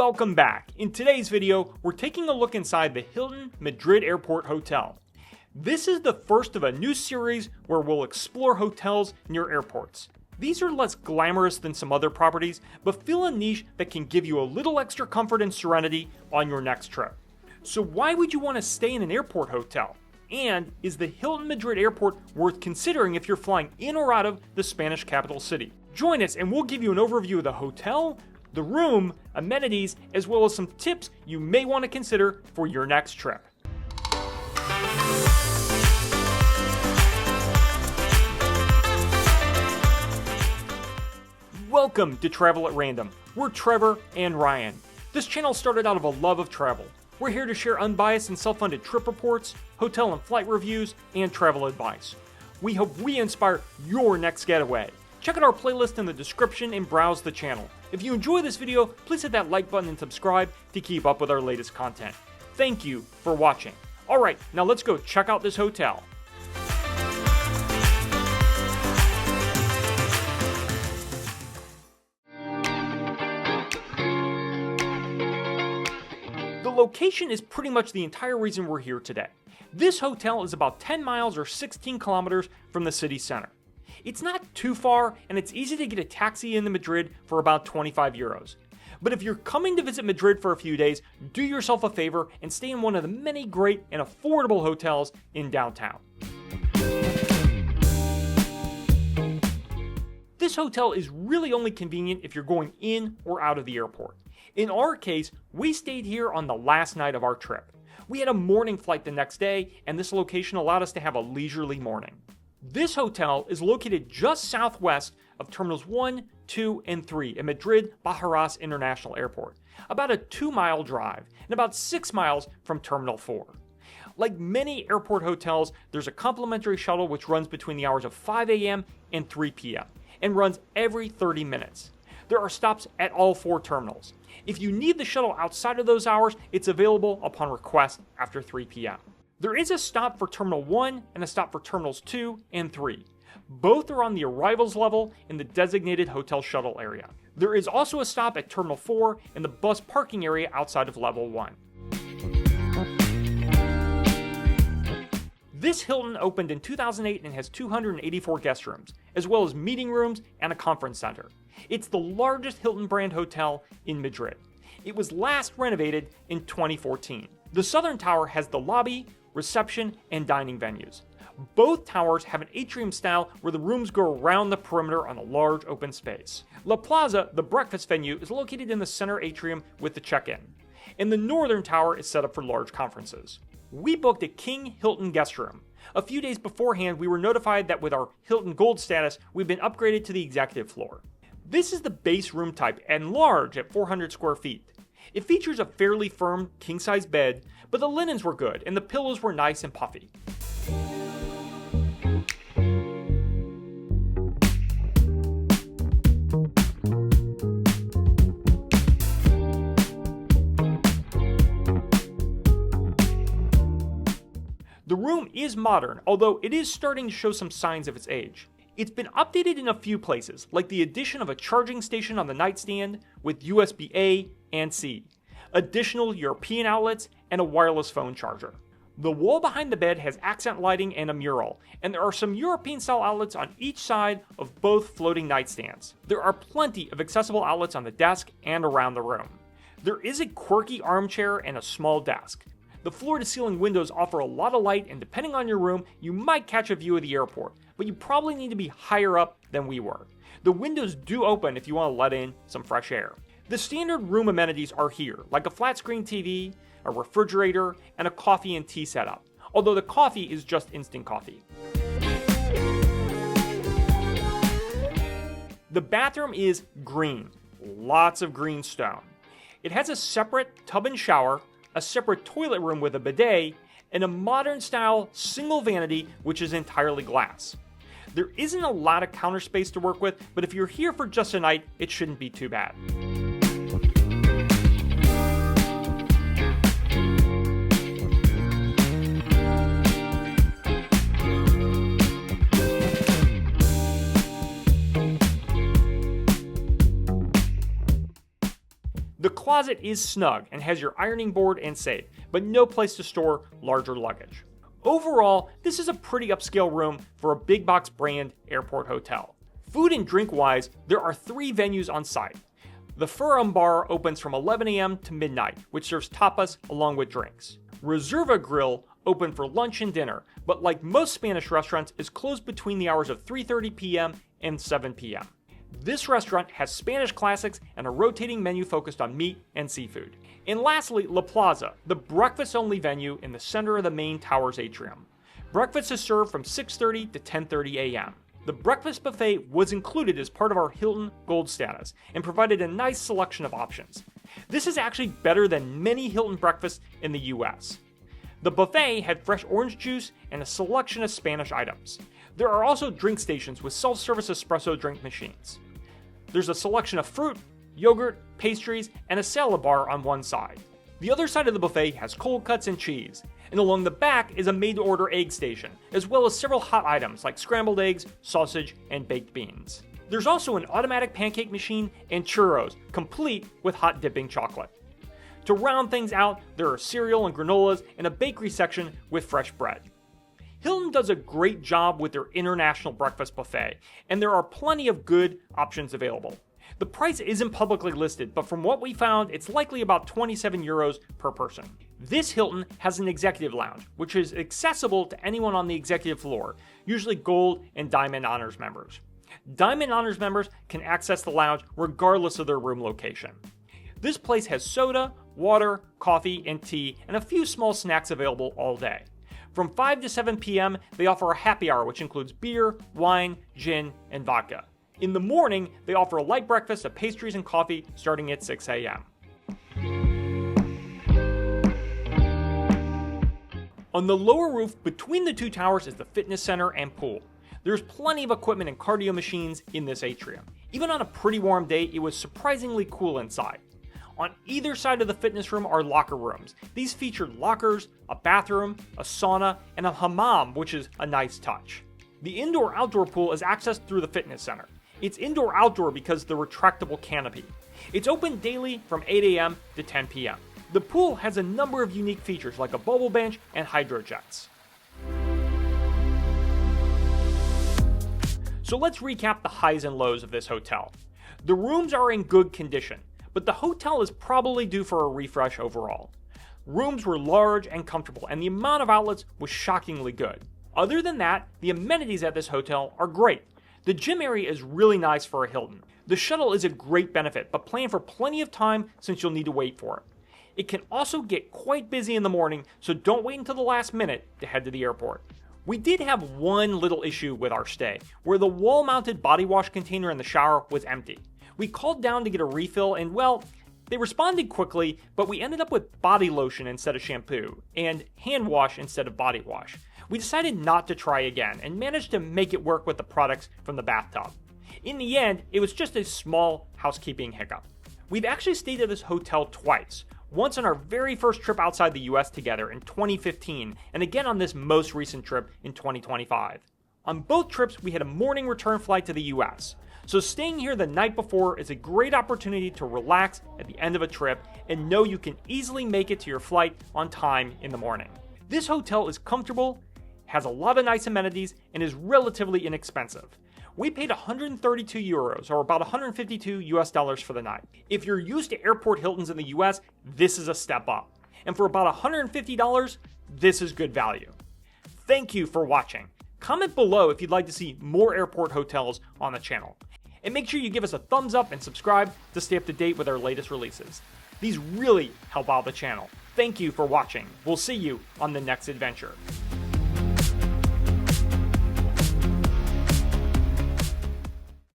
Welcome back. In today's video, we're taking a look inside the Hilton Madrid Airport Hotel. This is the first of a new series where we'll explore hotels near airports. These are less glamorous than some other properties, but fill a niche that can give you a little extra comfort and serenity on your next trip. So why would you want to stay in an airport hotel? And is the Hilton Madrid Airport worth considering if you're flying in or out of the Spanish capital city? Join us and we'll give you an overview of the hotel, the room, amenities, as well as some tips you may want to consider for your next trip. Welcome to Travel at Random. We're Trevor and Ryan. This channel started out of a love of travel. We're here to share unbiased and self-funded trip reports, hotel and flight reviews, and travel advice. We hope we inspire your next getaway. Check out our playlist in the description and browse the channel. If you enjoy this video, please hit that like button and subscribe to keep up with our latest content. Thank you for watching. Alright, now let's go check out this hotel. The location is pretty much the entire reason we're here today. This hotel is about 10 miles or 16 kilometers from the city center. It's not too far, and it's easy to get a taxi into Madrid for about 25 euros. But if you're coming to visit Madrid for a few days, do yourself a favor and stay in one of the many great and affordable hotels in downtown. This hotel is really only convenient if you're going in or out of the airport. In our case, we stayed here on the last night of our trip. We had a morning flight the next day, and this location allowed us to have a leisurely morning. This hotel is located just southwest of Terminals 1, 2, and 3 at Madrid Barajas International Airport, about a 2-mile drive, and about 6 miles from Terminal 4. Like many airport hotels, there's a complimentary shuttle which runs between the hours of 5 a.m. and 3 p.m. and runs every 30 minutes. There are stops at all 4 terminals. If you need the shuttle outside of those hours, it's available upon request after 3 p.m. There is a stop for Terminal 1 and a stop for Terminals 2 and 3. Both are on the arrivals level in the designated hotel shuttle area. There is also a stop at Terminal 4 in the bus parking area outside of Level 1. This Hilton opened in 2008 and has 284 guest rooms, as well as meeting rooms and a conference center. It's the largest Hilton brand hotel in Madrid. It was last renovated in 2014. The southern tower has the lobby, reception, and dining venues. Both towers have an atrium style where the rooms go around the perimeter on a large open space. La Plaza, the breakfast venue, is located in the center atrium with the check-in. And the northern tower is set up for large conferences. We booked a King Hilton guest room. A few days beforehand, we were notified that with our Hilton Gold status, we've been upgraded to the executive floor. This is the base room type and large at 400 square feet. It features a fairly firm king-size bed, but the linens were good and the pillows were nice and puffy. The room is modern, although it is starting to show some signs of its age. It's been updated in a few places, like the addition of a charging station on the nightstand with USB-A and C, additional European outlets, and a wireless phone charger. The wall behind the bed has accent lighting and a mural, and there are some European-style outlets on each side of both floating nightstands. There are plenty of accessible outlets on the desk and around the room. There is a quirky armchair and a small desk. The floor-to-ceiling windows offer a lot of light, and depending on your room, you might catch a view of the airport, but you probably need to be higher up than we were. The windows do open if you want to let in some fresh air. The standard room amenities are here, like a flat-screen TV, a refrigerator, and a coffee and tea setup, although the coffee is just instant coffee. The bathroom is green, lots of green stone. It has a separate tub and shower, a separate toilet room with a bidet, and a modern-style single vanity which is entirely glass. There isn't a lot of counter space to work with, but if you're here for just a night, it shouldn't be too bad. closet is snug and has your ironing board and safe, but no place to store larger luggage. Overall, this is a pretty upscale room for a big box brand airport hotel. Food and drink wise, there are 3 venues on site. The Furum Bar opens from 11 a.m. to midnight, which serves tapas along with drinks. Reserva Grill open for lunch and dinner, but like most Spanish restaurants, is closed between the hours of 3:30 p.m. and 7 p.m. This restaurant has Spanish classics and a rotating menu focused on meat and seafood. And lastly, La Plaza, the breakfast-only venue in the center of the main tower's atrium. Breakfast is served from 6:30 to 10:30 a.m. The breakfast buffet was included as part of our Hilton Gold status and provided a nice selection of options. This is actually better than many Hilton breakfasts in the US. The buffet had fresh orange juice and a selection of Spanish items. There are also drink stations with self-service espresso drink machines. There's a selection of fruit, yogurt, pastries, and a salad bar on one side. The other side of the buffet has cold cuts and cheese, and along the back is a made-to-order egg station, as well as several hot items like scrambled eggs, sausage, and baked beans. There's also an automatic pancake machine and churros, complete with hot dipping chocolate. To round things out, there are cereal and granolas and a bakery section with fresh bread. Hilton does a great job with their international breakfast buffet, and there are plenty of good options available. The price isn't publicly listed, but from what we found, it's likely about 27 euros per person. This Hilton has an executive lounge, which is accessible to anyone on the executive floor, usually Gold and Diamond Honors members. Diamond Honors members can access the lounge regardless of their room location. This place has soda, water, coffee, and tea, and a few small snacks available all day. From 5 to 7 p.m., they offer a happy hour, which includes beer, wine, gin, and vodka. In the morning, they offer a light breakfast of pastries and coffee starting at 6 a.m. On the lower roof between the 2 towers is the fitness center and pool. There's plenty of equipment and cardio machines in this atrium. Even on a pretty warm day, it was surprisingly cool inside. On either side of the fitness room are locker rooms. These featured lockers, a bathroom, a sauna, and a hammam, which is a nice touch. The indoor-outdoor pool is accessed through the fitness center. It's indoor-outdoor because of the retractable canopy. It's open daily from 8 a.m. to 10 p.m. The pool has a number of unique features like a bubble bench and hydrojets. So let's recap the highs and lows of this hotel. The rooms are in good condition, but the hotel is probably due for a refresh overall. Rooms were large and comfortable, and the amount of outlets was shockingly good. Other than that, the amenities at this hotel are great. The gym area is really nice for a Hilton. The shuttle is a great benefit, but plan for plenty of time since you'll need to wait for it. It can also get quite busy in the morning, so don't wait until the last minute to head to the airport. We did have one little issue with our stay, where the wall-mounted body wash container in the shower was empty. We called down to get a refill and, well, they responded quickly, but we ended up with body lotion instead of shampoo, and hand wash instead of body wash. We decided not to try again, and managed to make it work with the products from the bathtub. In the end, it was just a small housekeeping hiccup. We've actually stayed at this hotel twice. Once on our very first trip outside the US together in 2015, and again on this most recent trip in 2025. On both trips, we had a morning return flight to the US. So staying here the night before is a great opportunity to relax at the end of a trip and know you can easily make it to your flight on time in the morning. This hotel is comfortable, has a lot of nice amenities, and is relatively inexpensive. We paid 132 euros, or about $152 US for the night. If you're used to airport Hiltons in the US, this is a step up. And for about $150, this is good value. Thank you for watching. Comment below if you'd like to see more airport hotels on the channel. And make sure you give us a thumbs up and subscribe to stay up to date with our latest releases. These really help out the channel. Thank you for watching. We'll see you on the next adventure.